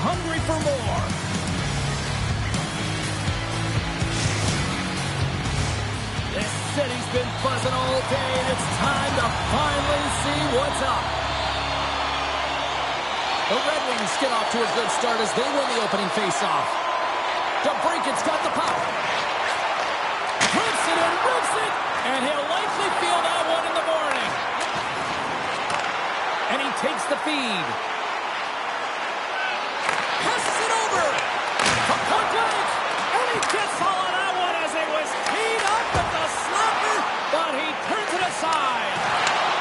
hungry for more. This city's been buzzing all day, and it's time to finally see what's up. The Red Wings get off to a good start as they win the opening faceoff. DeBrinket's got the puck. Rips it and rips it, and he'll likely feel that one in the morning. And he takes the feed. Passes it over. From point blank. And he gets all of that one as it was teed up with the slapper, but he turns it aside.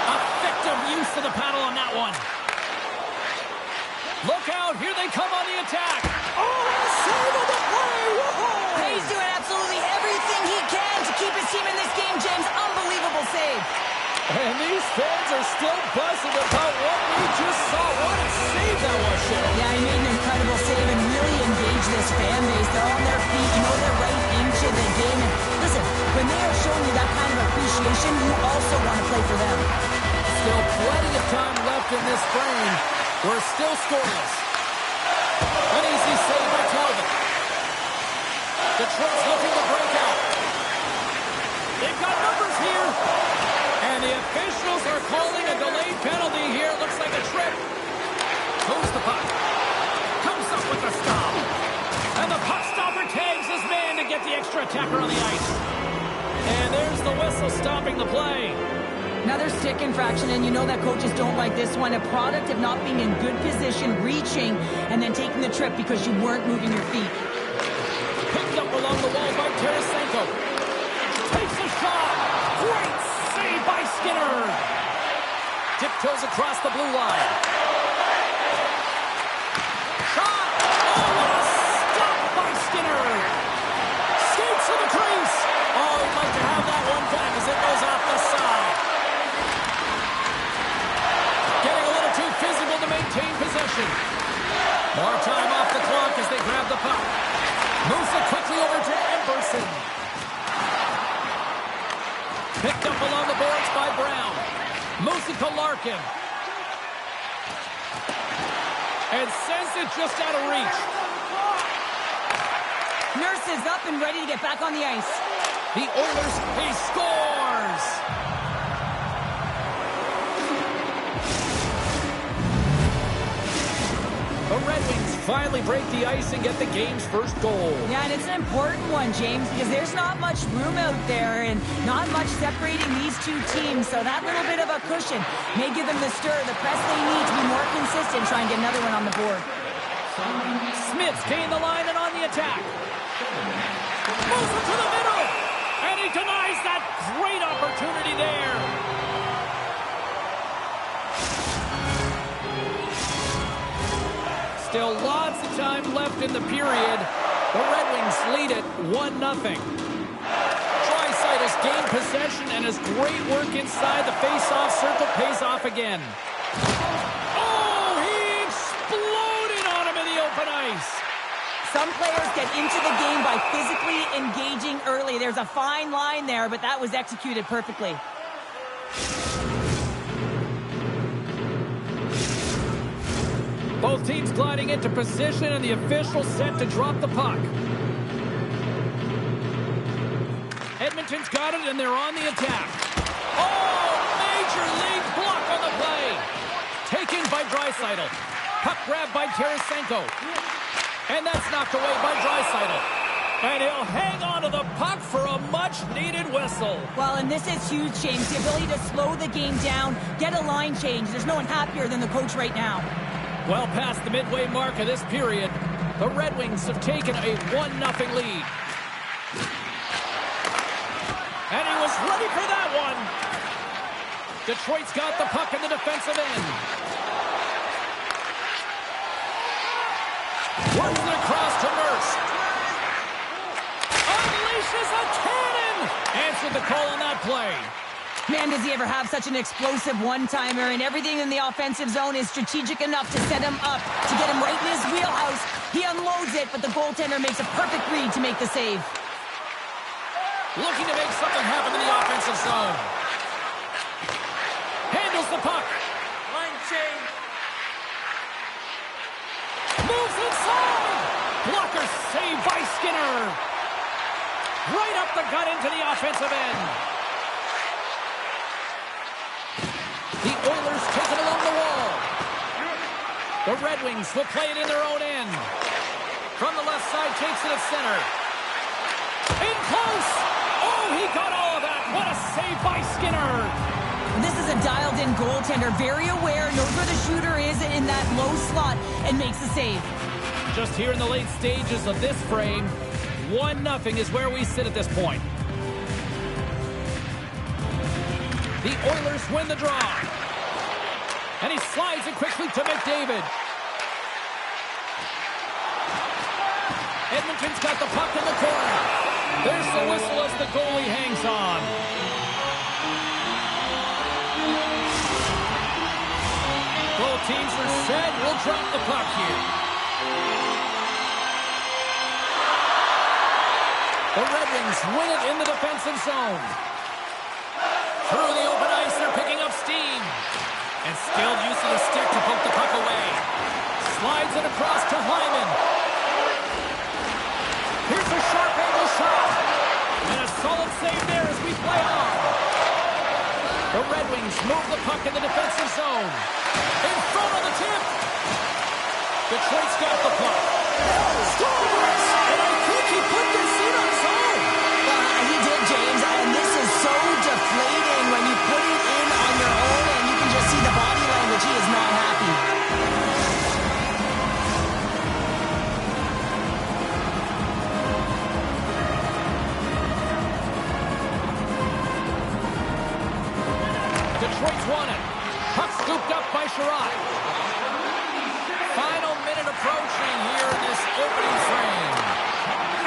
Effective use of the paddle on that one. Look out, here they come on the attack. Oh, save of the play. Whoa. He's doing absolutely everything he can to keep his team in this game, James. Unbelievable save. And these fans are still buzzing about what we just saw. What a save that was, Cheryl. Yeah, he made an incredible save and really engaged this fan base. They're on their feet. You know they're right into the game. And listen, when they are showing you that kind of appreciation, you also want to play for them. Still plenty of time left in this frame. We're still scoreless. An easy save by Talbot. Detroit's looking to break out. They've got numbers here. And the officials are calling a delayed penalty here. Looks like a trip. Moves the puck. Comes up with the stop. And the puck stopper tags his man to get the extra attacker on the ice. And there's the whistle stopping the play. Another stick infraction, and you know that coaches don't like this one. A product of not being in good position, reaching, and then taking the trip because you weren't moving your feet. Picked up along the wall by Tarasenko. Takes a shot. Great save by Skinner. Tiptoes across the blue line. Shot. Oh, what a stop by Skinner. Skates to the crease. Oh, he'd like to have that one back as it goes off the side. Getting a little too physical to maintain possession. More time off the clock as they grab the puck. Moves it quickly over to Emberson. Picked up along the boards by Brown. Moves it to Larkin. And sends it just out of reach. Nurse is up and ready to get back on the ice. The Oilers, he scores! The Red Wings finally break the ice and get the game's first goal. Yeah, and it's an important one, James, because there's not much room out there and not much separating these two teams. So that little bit of a cushion may give them the stir, the press they need to be more consistent, try and get another one on the board. Smith's gained the line and on the attack. Moves it to the middle. And he denies that great opportunity there. Still lots of time left in the period. The Red Wings lead it 1-0. Draisaitl's gained possession and his great work inside the face-off circle pays off again. Oh, he exploded on him in the open ice. Some players get into the game by physically engaging early. There's a fine line there, but that was executed perfectly. Both teams gliding into position, and the official set to drop the puck. Edmonton's got it, and they're on the attack. Oh, major league block on the play. Taken by Draisaitl. Puck grabbed by Tarasenko. And that's knocked away by Draisaitl. And he'll hang on to the puck for a much-needed whistle. Well, and this is huge, James. The ability to slow the game down, get a line change. There's no one happier than the coach right now. Well past the midway mark of this period, the Red Wings have taken a 1-0 lead. And he was ready for that one. Detroit's got the puck in the defensive end. Works it across to Nurse. Unleashes a cannon. Answered the call on that play. Man, does he ever have such an explosive one-timer, and everything in the offensive zone is strategic enough to set him up, to get him right in his wheelhouse. He unloads it, but the goaltender makes a perfect read to make the save. Looking to make something happen in the offensive zone. Handles the puck. Line change. moves inside. Blocker save by Skinner. Right up the gut into the offensive end. The Oilers take it along the wall. The Red Wings will play it in their own end. From the left side, takes it at center. In close. Oh, he got all of that. What a save by Skinner. This is a dialed-in goaltender, very aware, knows where the shooter is in that low slot, and makes the save. Just here in the late stages of this frame, 1-0 is where we sit at this point. The Oilers win the draw. And he slides it quickly to McDavid. Edmonton's got the puck in the corner. There's the whistle as the goalie hangs on. Both teams are set. We'll drop the puck here. The Red Wings win it in the defensive zone. Through the open ice, they're picking up steam. And skilled use of the stick to poke the puck away. Slides it across to Hyman. Here's a sharp angle shot. And a solid save there as we play on. The Red Wings move the puck in the defensive zone. In front of the tip. Detroit's got the puck. Scores! And I think he put this in on his own. He did, James, and this is so deflating when you put it in on your own, and you can just see the body language. He is not happy. Detroit's won it. Puck scooped up by Sherrod. Final minute approaching here in this opening frame.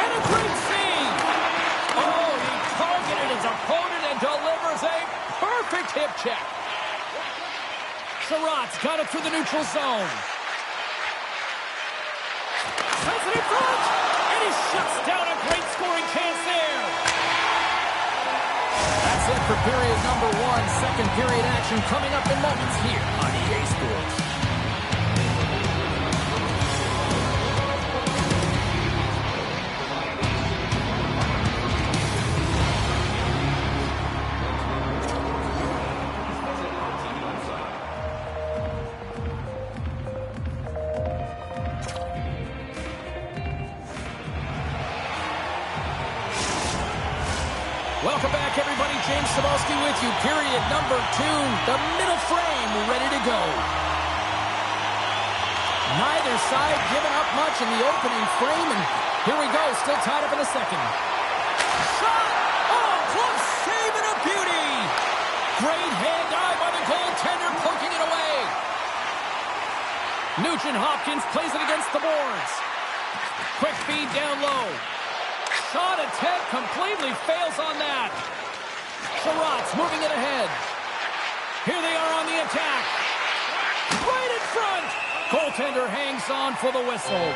And a great save. Oh, he targeted his opponent and delivers a perfect hip check. Sherrod's got it through the neutral zone. Sends it in front. And he shuts down a great scoring chance there. That's it for period number 1. Second period action coming up in moments here on EA Sports. Welcome back, everybody. James Cebulski with you. Period number 2. The middle frame ready to go. Neither side giving up much in the opening frame, and here we go. Still tied up in the second. Shot! Oh, close save and a beauty! Great hand eye by the goaltender, poking it away. Nugent Hopkins plays it against the boards. Quick feed down low. Shot attempt completely fails on that. Sherrod's moving it ahead. Here they are on the attack. Right in front. Goaltender hangs on for the whistle.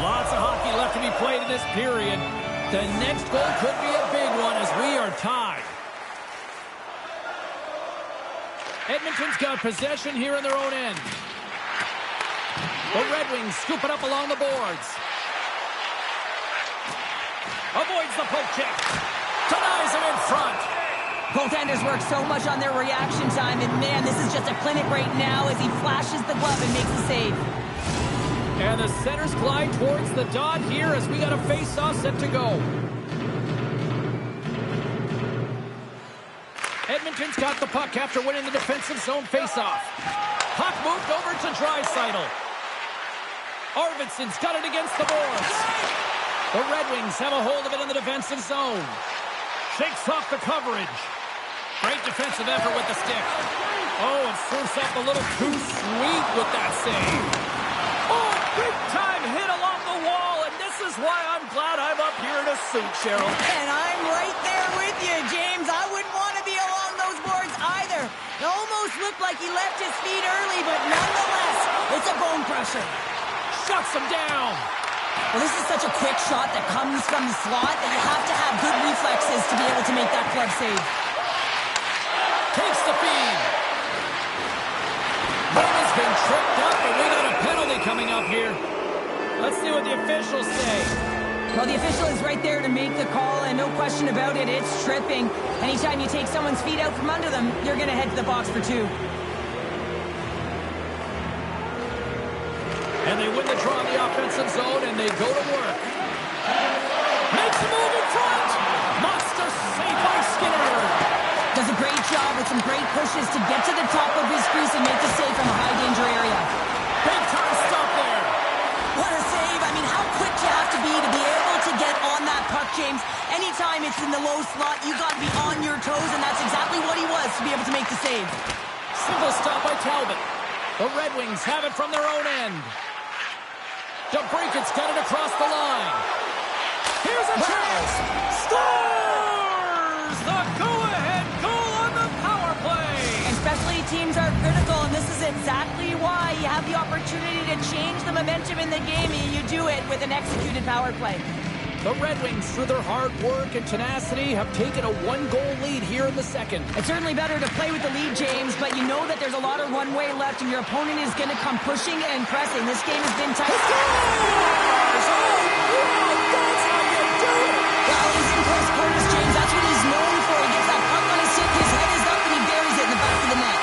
Lots of hockey left to be played in this period. The next goal could be a big one as we are tied. Edmonton's got possession here in their own end. The Red Wings scoop it up along the boards. Avoids the poke check. Denies him in front. Goaltenders work so much on their reaction time, and man, this is just a clinic right now as he flashes the glove and makes the save. And the centers glide towards the dot here as we got a face-off set to go. Edmonton's got the puck after winning the defensive zone face-off. Puck moved over to Draisaitl. Arvidsson's got it against the boards. The Red Wings have a hold of it in the defensive zone. Shakes off the coverage. Great defensive effort with the stick. Oh, and surfs up a little too sweet with that save. Oh, big-time hit along the wall, and this is why I'm glad I'm up here in a suit, Cheryl. And I'm right there with you, James. I wouldn't want to be along those boards either. It almost looked like he left his feet early, but nonetheless, it's a bone crusher. Shuts him down. Well, this is such a quick shot that comes from the slot that you have to have good reflexes to be able to make that glove save. Takes the feed. Let's see what the officials say. Well, the official is right there to make the call, and no question about it, it's tripping. Anytime you take someone's feet out from under them, you're going to head to the box for 2. And they win the draw in the offensive zone, and they go to work. Makes a move in front. Monster save by Skinner. Does a great job with some great pushes to get to the top of his crease and make the save from a high-danger area. Big time stop there. What a save. I mean, how quick you have to be able to get on that puck, James. Anytime it's in the low slot, you got to be on your toes, and that's exactly what he was to be able to make the save. Simple stop by Talbot. The Red Wings have it from their own end. DeBrincat's got it across the line. Here's a chance. Scores! The go-ahead goal on the power play. And specialty teams are critical, and this is exactly why you have the opportunity to change the momentum in the game, and you do it with an executed power play. The Red Wings, through their hard work and tenacity, have taken a 1-goal lead here in the second. It's certainly better to play with the lead, James, but you know that there's a lot of runway left, and your opponent is going to come pushing and pressing. This game has been tight. That's how you do it! Well, he's in close quarters, James. That's what he's known for. He gets that puck on his stick, his head is up, and he buries it in the back of the net.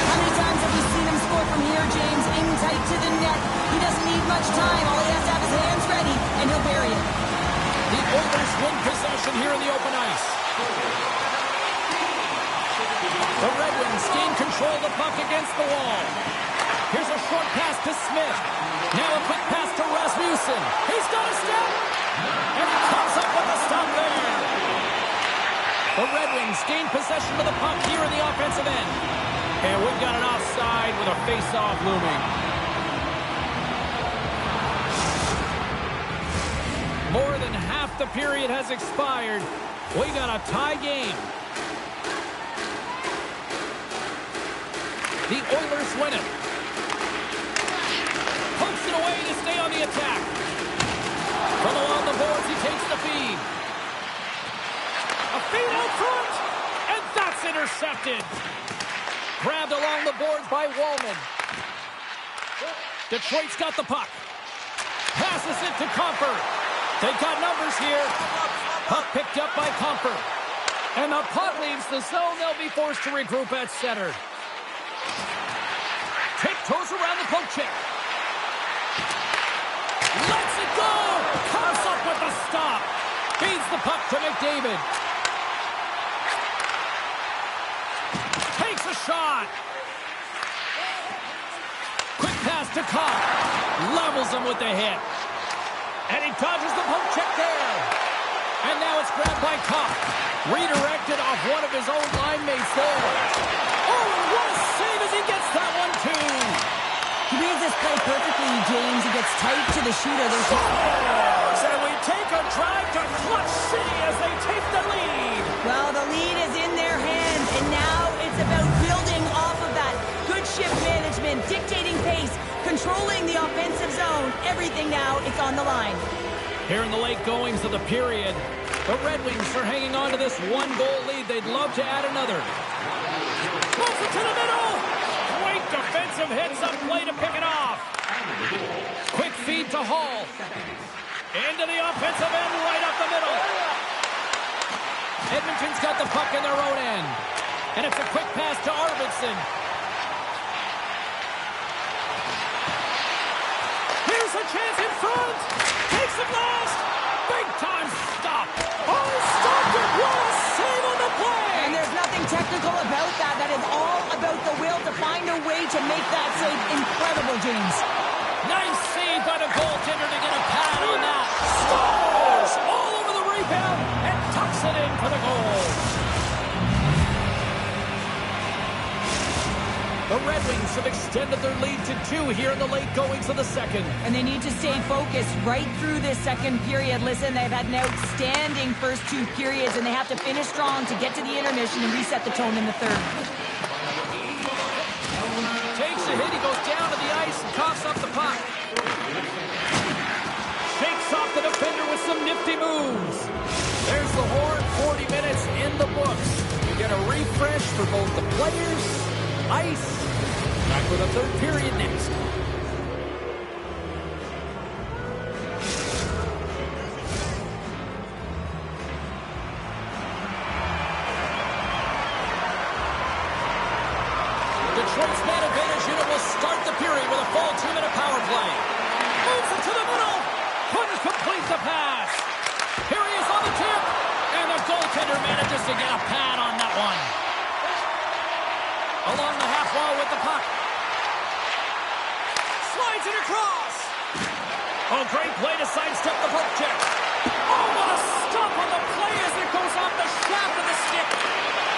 How many times have we seen him score from here, James? In tight to the net. He doesn't need much time. All he has to have his hands ready, and he'll bury it. The Oilers win possession here in the open ice. The Red Wings gain control of the puck against the wall. Here's a short pass to Smith. Now a quick pass to Rasmussen. He's got a step. And he comes up with a stop there. The Red Wings gain possession of the puck here in the offensive end. And we've got an offside with a face-off looming. More than half the period has expired. We got a tie game. The Oilers win it. Pokes it away to stay on the attack. From along the boards, he takes the feed. A feed out front, and that's intercepted. Grabbed along the boards by Wallman. Detroit's got the puck. Passes it to Comfort. They've got numbers here. Puck picked up by Comfort. And the puck leaves the zone. They'll be forced to regroup at center. Tiptoes around the poke check. Lets it go. Comes up with the stop. Feeds the puck to McDavid. Takes a shot. Quick pass to Cobb. Levels him with the hit. And he dodges the poke check there. And now it's grabbed by Cobb. Redirected off one of his own line mates there. Oh, what a save as he gets that one, too. He reads this play perfectly, James. He gets tight to the shooter. And we take a drive to Clutch City as they take the lead. Well, the lead is in their hands, and now it's about building off of that. Good shift management, dictating pace, controlling the offensive zone. Everything now, it's on the line. Here in the late goings of the period, the Red Wings are hanging on to this 1-goal lead. They'd love to add another. Moves it to the middle. Great defensive hits up play to pick it off. Quick feed to Hall. Into the offensive end, right up the middle. Edmonton's got the puck in their own end. And it's a quick pass to Arvidsson. Here's a chance in front. Takes it last. Big time stop. Oh, stopped it. What a save on the play. And there's nothing technical about that. That is all about the will to find a way to make that save. Incredible, James. Nice save by the goaltender to get a pad on that. Scores all over the rebound and tucks it in for the goal. The Red Wings have extended their lead to 2 here in the late goings of the second. And they need to stay focused right through this second period. Listen, they've had an outstanding first 2 periods, and they have to finish strong to get to the intermission and reset the tone in the third. Takes a hit, he goes down to the ice and coughs up the puck. Shakes off the defender with some nifty moves. There's the horn, 40 minutes in the books. You get a refresh for both the players, ice. Back with a third period next. Detroit's man advantage unit will start the period with a full 2-minute power play. Moves it to the middle. Couldn't complete the pass. Here he is on the tip. And the goaltender manages to get a pad on that one. Along the half wall with the puck. Slides it across. Oh, great play to sidestep the poke check. Oh, what a stop on the play as it goes off the shaft of the stick.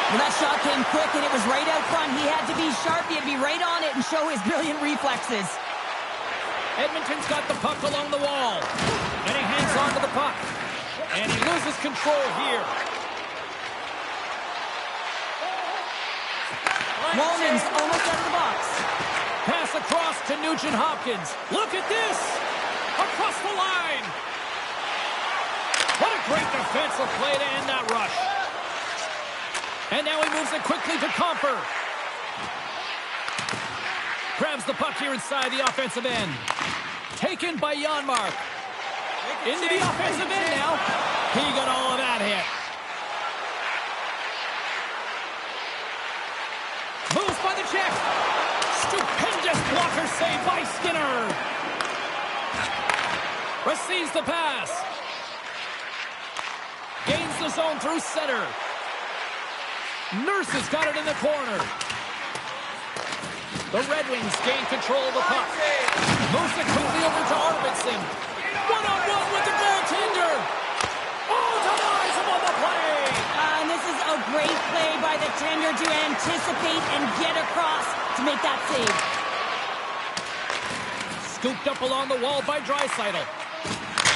Well, that shot came quick, and it was right out front. He had to be sharp. He had to be right on it and show his brilliant reflexes. Edmonton's got the puck along the wall. And he hangs on to the puck. And he loses control here. Walman's almost out of the box. Pass across to Nugent-Hopkins. Look at this. Across the line. What a great defensive play to end that rush. And now he moves it quickly to Comfer. Grabs the puck here inside the offensive end. Taken by Janmark. Into the offensive end now. He got all of that hit. Moves by the check. Stupendous blocker save by Skinner. Receives the pass. Gains the zone through center. Nurse has got it in the corner. The Red Wings gain control of the puck. Moves it quickly over to Arvidsson. One-on-one with the goaltender. Oh, denies him on the play. And this is a great play by the tender to anticipate and get across to make that save. Scooped up along the wall by Draisaitl.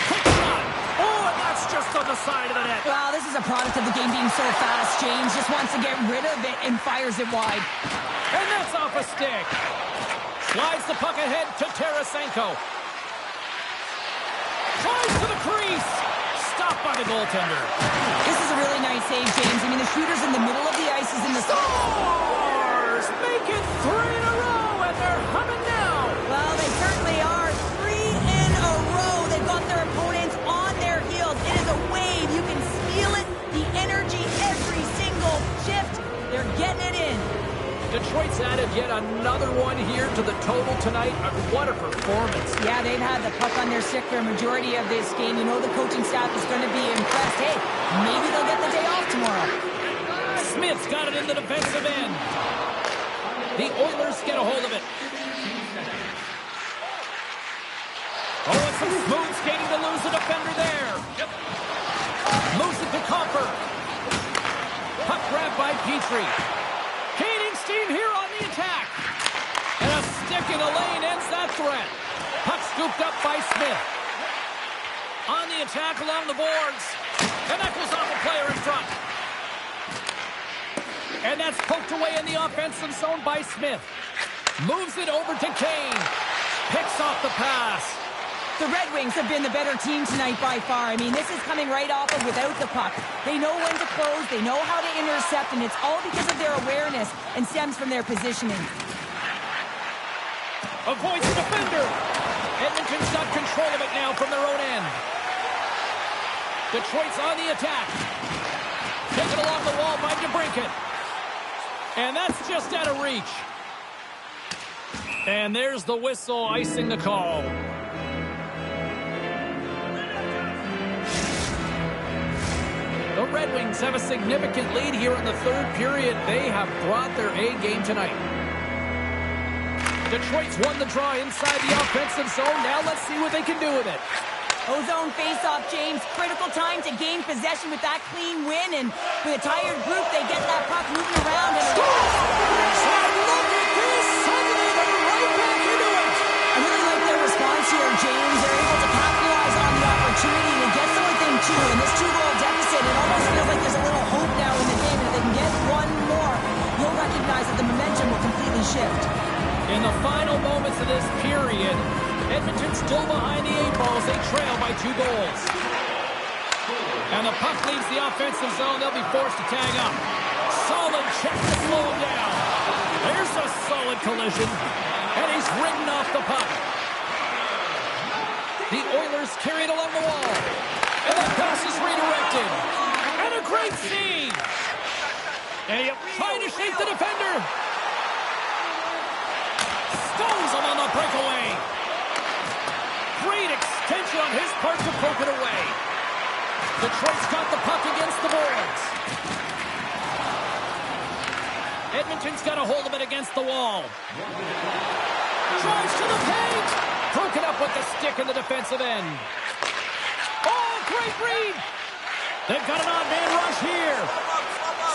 Quick shot. Oh, and that's just on the side of the net. Wow, this is a product of the game being so fast. James just wants to get rid of it and fires it wide. And that's off a stick. Slides the puck ahead to Tarasenko. Tries to the crease. Stopped by the goaltender. This is a really nice save, James. I mean, the shooter's in the middle of the ice. He's in the... Stars make it 3 in a row, and they're humming now. Well, they certainly are. 3 in a row. They've got their opponents on their heels. It is a wave. You can feel it. The energy every single shift. They're getting it in. Detroit's added yet another one here to the total tonight. What a performance. Yeah, they've had the puck on their stick for a majority of this game. You know the coaching staff is going to be impressed. Hey, maybe they'll get the day off tomorrow. Smith's got it in the defensive end. The Oilers get a hold of it. Oh, and some smooth skating to lose the defender there. Moves it to Comfer. Puck grabbed by Petrie. Gaining steam here on the attack. And a stick in the lane ends that threat. Puck scooped up by Smith. On the attack along the boards. And that goes off a player in front. And that's poked away in the offensive zone by Smith. Moves it over to Kane. Picks off the pass. The Red Wings have been the better team tonight by far. I mean, this is coming right off of without the puck. They know when to close, they know how to intercept, and it's all because of their awareness and stems from their positioning. Avoids the defender. Edmonton's got control of it now from their own end. Detroit's on the attack. Taken along the wall by DeBrincat. And that's just out of reach. And there's the whistle icing the call. The Red Wings have a significant lead here in the third period. They have brought their A game tonight. Detroit's won the draw inside the offensive zone. Now let's see what they can do with it. Ozone face-off, James. Critical time to gain possession with that clean win. And with a tired group, they get that puck moving around. And look at this! Suddenly they're right back into it! I really like their response here, James. They're able to capitalize on the opportunity to get them within 2. In this 2-goal deficit, it almost feels like there's a little hope now in the game. And if they can get one more, you'll recognize that the momentum will completely shift. In the final moments of this period, Edmonton still behind the 8 balls. They trail by 2 goals. And the puck leaves the offensive zone. They'll be forced to tag up. Solid check to slow him down. There's a solid collision. And he's ridden off the puck. The Oilers carry it along the wall. And the pass is redirected. And a great save. And trying to shake the defender. stones him on the breakaway. Great extension on his part to poke it away. Detroit's got the puck against the boards. Edmonton's got a hold of it against the wall. Drives to the paint. Broken up with the stick in the defensive end. Oh, great read. They've got an odd man rush here.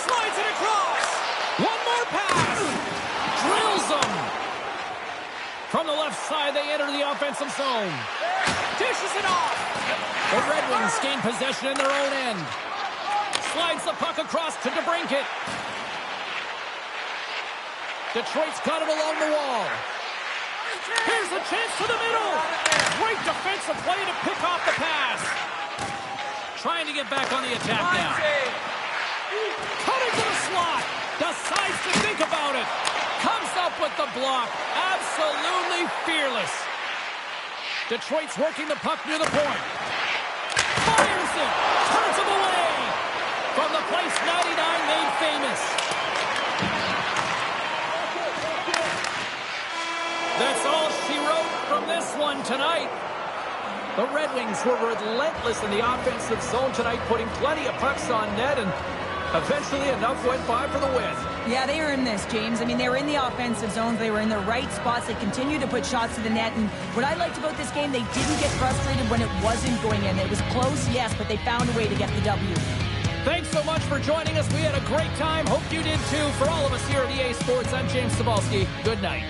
Slides it across. One more pass. Drills them. From the left side, they enter the offensive zone. Dishes it off. The Red Wings gain possession in their own end. Slides the puck across to DeBrincat. Detroit's got it along the wall. Here's a chance to the middle. Great defensive play to pick off the pass. Trying to get back on the attack now. Cutting to the slot. Decides to think about it. Comes up with the block. Absolutely fearless. Detroit's working the puck near the point. Fires it. Turns him away. From the place 99 made famous. That's all she wrote from this one tonight. The Red Wings were relentless in the offensive zone tonight, putting plenty of pucks on net, and eventually enough went by for the win. Yeah, they earned this, James. I mean, they were in the offensive zones. They were in the right spots. They continued to put shots to the net. And what I liked about this game, they didn't get frustrated when it wasn't going in. It was close, yes, but they found a way to get the W. Thanks so much for joining us. We had a great time. Hope you did too. For all of us here at EA Sports, I'm James Cebulski. Good night.